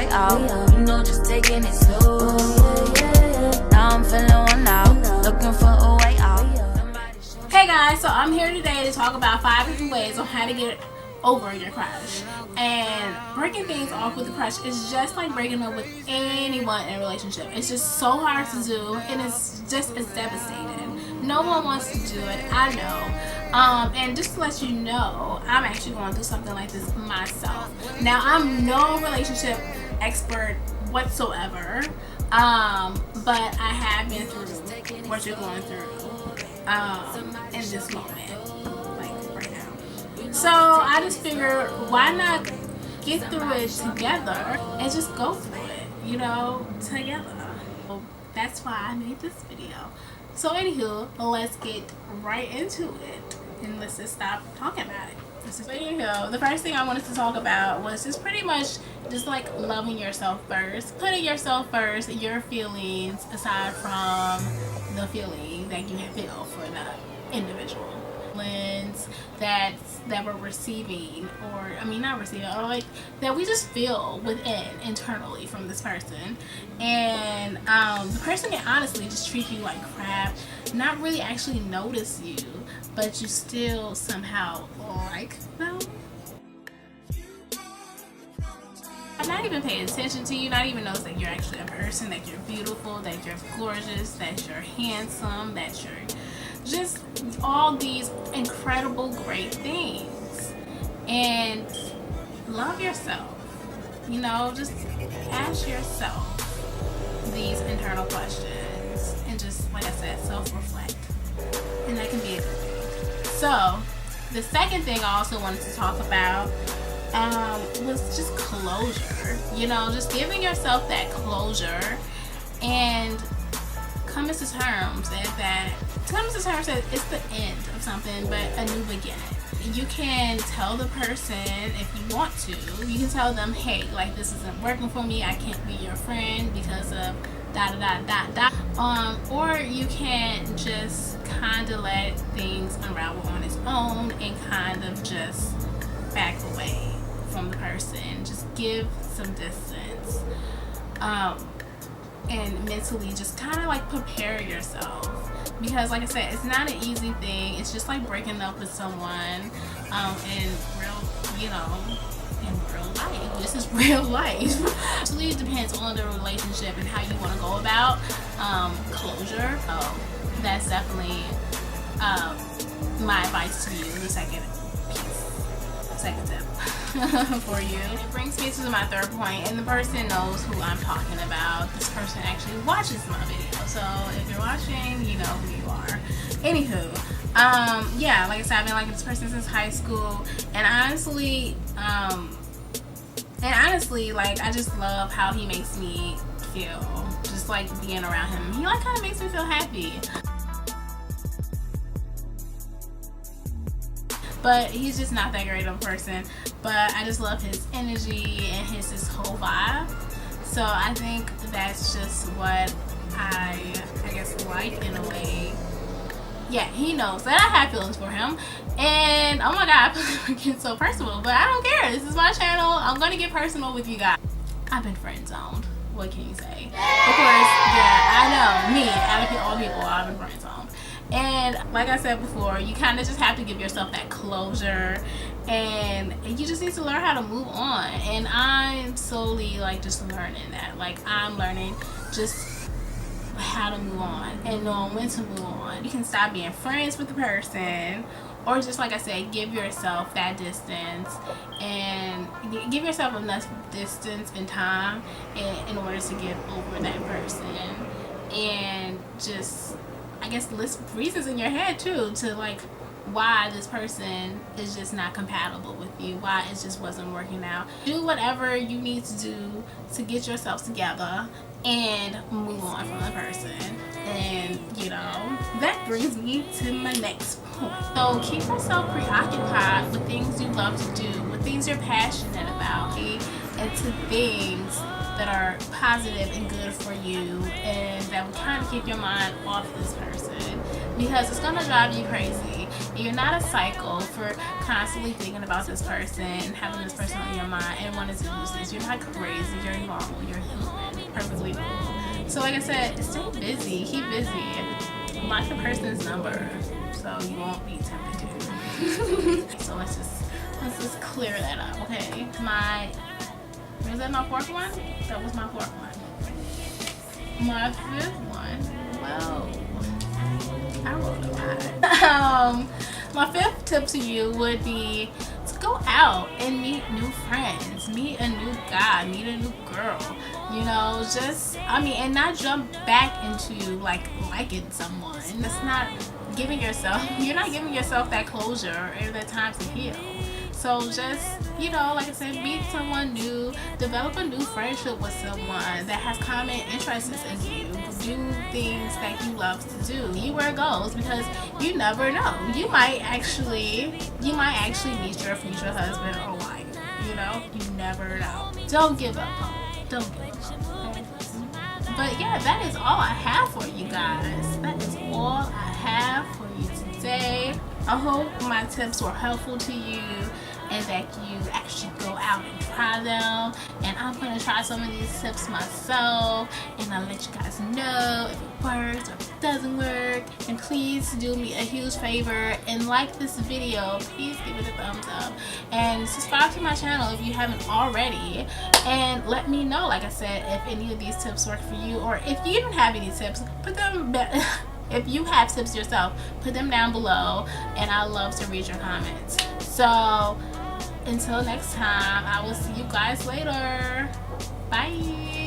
way out. You know, just taking it slow. Now I'm feeling one out, looking for a way out. Hey guys, so I'm here today to talk about 5 different ways on how to get over your crush. And breaking things off with a crush is just like breaking up with anyone in a relationship. It's just so hard to do, and it's devastating. No one wants to do it, I know. And just to let you know, I'm actually going through something like this myself. Now, I'm no relationship expert whatsoever, but I have been through what you're going through in this moment, like right now. So I just figured, why not get through it together and just go through it, you know, together. So that's why I made this video. So anywho, let's get right into it, and let's just stop talking about it. So anywho, the first thing I wanted to talk about was just pretty much just like loving yourself first, putting yourself first, your feelings aside from the feeling that you feel for the individual. That we're receiving, or I mean not receiving, or like that we just feel within internally from this person, and the person can honestly just treat you like crap, not really actually notice you, but you still somehow like them. I'm not even paying attention to you, not even notice that you're actually a person, that you're beautiful, that you're gorgeous, that you're handsome, that you're just all these incredible great things. And love yourself, you know, just ask yourself these internal questions and just, like I said, self-reflect, and that can be a good thing. So the second thing I also wanted to talk about was just closure, you know, just giving yourself that closure and coming to terms that it's the end of something but a new beginning. You can tell the person, if you want to, you can tell them, hey, like, this isn't working for me, I can't be your friend because of or you can just kind of let things unravel on its own and kind of just back away from the person, just give some distance, and mentally just kind of like prepare yourself, because like I said, it's not an easy thing. It's just like breaking up with someone in real life. This is real life. Actually, it depends on the relationship and how you want to go about closure. That's definitely my advice to you, the second tip for you. It brings me to my third point, and the person knows who I'm talking about. This person actually watches my video, so if you're watching, you know who you are. Anywho, yeah, like I said, I've been liking this person since high school, and honestly, like, I just love how he makes me feel, just like being around him. He like kind of makes me feel happy. But he's just not that great of a person. But I just love his energy and his whole vibe. So I think that's just what I guess like in a way. Yeah, he knows that I have feelings for him. And oh my god, I'm getting so personal. But I don't care. This is my channel. I'm gonna get personal with you guys. I've been friend zoned. What can you say? Of course, yeah, I know. Me, out of all people, I've been friend zoned. And like I said before, you kind of just have to give yourself that closure, and you just need to learn how to move on. And I'm slowly like just learning that. Like, I'm learning just how to move on and knowing when to move on. You can stop being friends with the person, or just like I said, give yourself that distance and give yourself enough distance and time in order to get over that person. And just, I guess, list reasons in your head too to like why this person is just not compatible with you, why it just wasn't working out. Do whatever you need to do to get yourself together and move on from the person. And you know, that brings me to my next point. So keep yourself preoccupied with things you love to do, with things you're passionate about, and to things that are positive and good for you, and that will kind of keep your mind off this person, because it's gonna drive you crazy. You're not a psycho for constantly thinking about this person and having this person on your mind and wanting to use this. You're not crazy. You're normal. You're human. Perfectly normal. So like I said, stay busy. Keep busy. Block the person's number so you won't be tempted to. So let's just clear that up, okay? Was that my fourth one? That was my fourth one. My fifth one. Well, I wrote a lot. My fifth tip to you would be to go out and meet new friends, meet a new guy, meet a new girl. You know, and not jump back into liking someone. That's not giving yourself. You're not giving yourself that closure or that time to heal. So just, like I said, meet someone new, develop a new friendship with someone that has common interests in you. Do things that you love to do. You where it goes, because you never know. You might actually meet your future husband or wife. You never know. Don't give up hope. Don't give up hope. Okay? But yeah, that is all I have for you guys. That is all I have for you today. I hope my tips were helpful to you and that you actually go out and try them. And I'm going to try some of these tips myself, and I'll let you guys know if it works or if it doesn't work. And please do me a huge favor and like this video. Please give it a thumbs up and subscribe to my channel if you haven't already, and let me know, like I said, if any of these tips work for you, or if you don't have any tips, put them if you have tips yourself, put them down below, and I love to read your comments. So until next time, I will see you guys later. Bye.